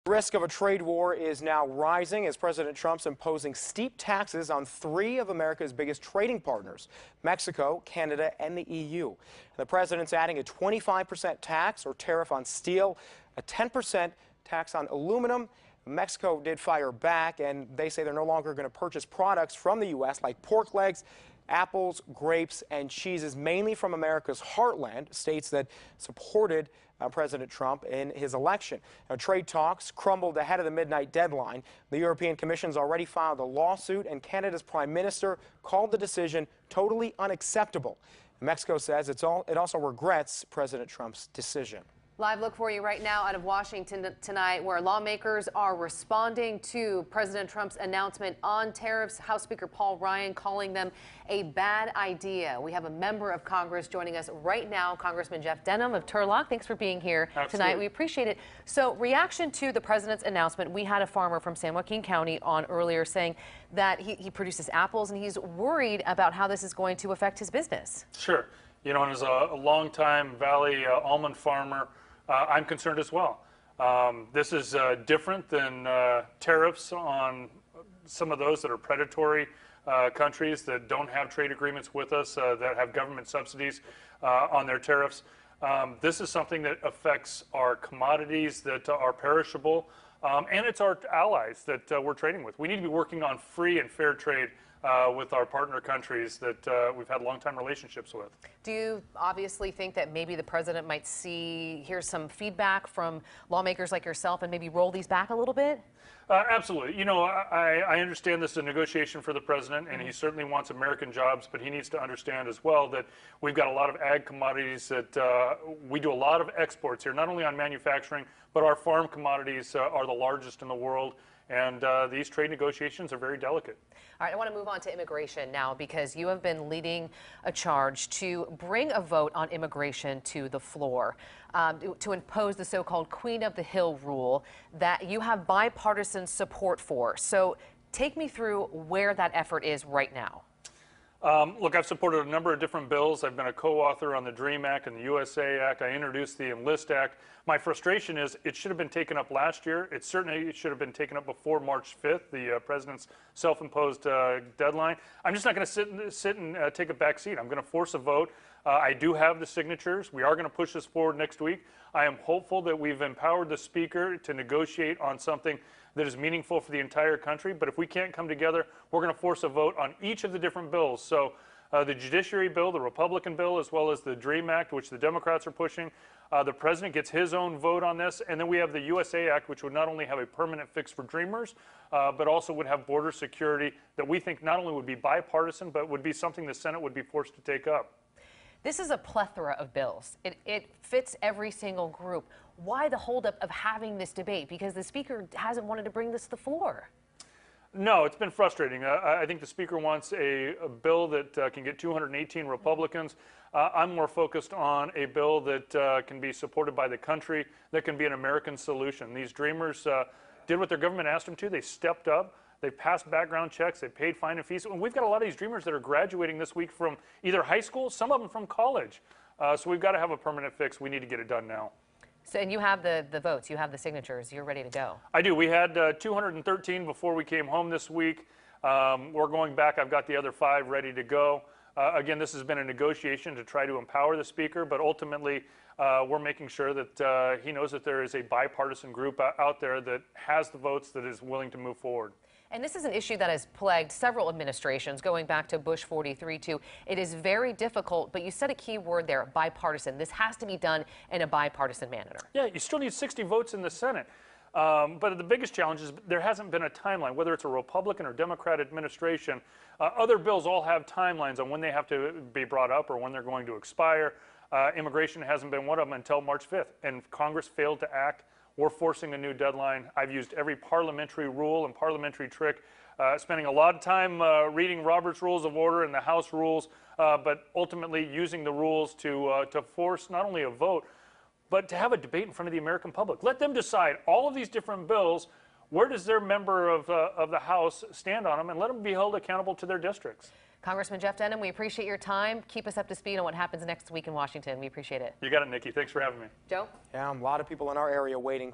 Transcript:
The risk of a trade war is now rising as President Trump's imposing steep taxes on three of America's biggest trading partners, Mexico, Canada, and the EU. The president's adding a 25% tax or tariff on steel, a 10% tax on aluminum. Mexico did fire back, and they say they're no longer going to purchase products from the U.S. like pork legs, apples, grapes, and cheeses, mainly from America's heartland, states that supported President Trump in his election. Now, trade talks crumbled ahead of the midnight deadline. The European Commission's already filed a lawsuit, and Canada's Prime Minister called the decision totally unacceptable. Mexico says it also regrets President Trump's decision. Live look for you right now out of Washington tonight, where lawmakers are responding to President Trump's announcement on tariffs. House Speaker Paul Ryan calling them a bad idea. We have a member of Congress joining us right now, Congressman Jeff Denham of Turlock. Thanks for being here tonight. We appreciate it. So, reaction to the president's announcement, we had a farmer from San Joaquin County on earlier saying that he produces apples and he's worried about how this is going to affect his business. Sure. You know, and as a longtime Valley almond farmer, I'm concerned as well. This is different than tariffs on some of those that are predatory countries that don't have trade agreements with us, that have government subsidies on their tariffs. This is something that affects our commodities that are perishable, and it's our allies that we're trading with. We need to be working on free and fair trade with our partner countries that we've had long-time relationships with. Do you obviously think that maybe the president might hear some feedback from lawmakers like yourself and maybe roll these back a little bit? Absolutely. You know, I understand this is a negotiation for the president, and he certainly wants American jobs, but he needs to understand as well that we've got a lot of ag commodities that we do a lot of exports here, not only on manufacturing, but our farm commodities are the largest in the world. And these trade negotiations are very delicate. All right, I want to move on to immigration now, because you have been leading a charge to bring a vote on immigration to the floor, to impose the so-called Queen of the Hill rule that you have bipartisan support for. So take me through where that effort is right now. Look, I've supported a number of different bills. I've been a co-author on the DREAM Act and the USA Act. I introduced the Enlist Act. My frustration is it should have been taken up last year. It certainly should have been taken up before March 5th, the president's self-imposed deadline. I'm just not going to sit and take a back seat. I'm going to force a vote. I do have the signatures. We are going to push this forward next week. I am hopeful that we've empowered the Speaker to negotiate on something that is meaningful for the entire country. But if we can't come together, we're going to force a vote on each of the different bills. So the Judiciary bill, the Republican bill, as well as the DREAM Act, which the Democrats are pushing. The president gets his own vote on this. And then we have the USA Act, which would not only have a permanent fix for Dreamers, but also would have border security that we think not only would be bipartisan, but would be something the Senate would be forced to take up. This is a plethora of bills. It fits every single group. Why the holdup of having this debate? Because the Speaker hasn't wanted to bring this to the floor. No, it's been frustrating. I think the Speaker wants a bill that can get 218 Republicans. I'm more focused on a bill that can be supported by the country, that can be an American solution. These Dreamers did what their government asked them to. They stepped up. They passed background checks. They paid fine and fees. And we've got a lot of these Dreamers that are graduating this week from either high school, some of them from college. So we've got to have a permanent fix. We need to get it done now. So, and you have the votes, you have the signatures, you're ready to go. I do. We had 213 before we came home this week. We're going back. I've got the other 5 ready to go. Again, this has been a negotiation to try to empower the Speaker, but ultimately we're making sure that he knows that there is a bipartisan group out there that has the votes, that is willing to move forward. And this is an issue that has plagued several administrations, going back to Bush 43 too. It is very difficult, but you said a key word there, bipartisan. This has to be done in a bipartisan manner. Yeah, you still need 60 votes in the Senate. But the biggest challenge is there hasn't been a timeline, whether it's a Republican or Democrat administration. Other bills all have timelines on when they have to be brought up or when they're going to expire. Immigration hasn't been one of them until March 5th, and Congress failed to act. We're forcing a new deadline. I've used every parliamentary rule and parliamentary trick, spending a lot of time reading Robert's Rules of Order and the House rules, but ultimately using the rules to force not only a vote, but to have a debate in front of the American public. Let them decide all of these different bills. Where does their member of the House stand on them, and let them be held accountable to their districts. Congressman Jeff Denham, we appreciate your time. Keep us up to speed on what happens next week in Washington. We appreciate it. You got it, Nikki. Thanks for having me. Joe? Yeah, a lot of people in our area waiting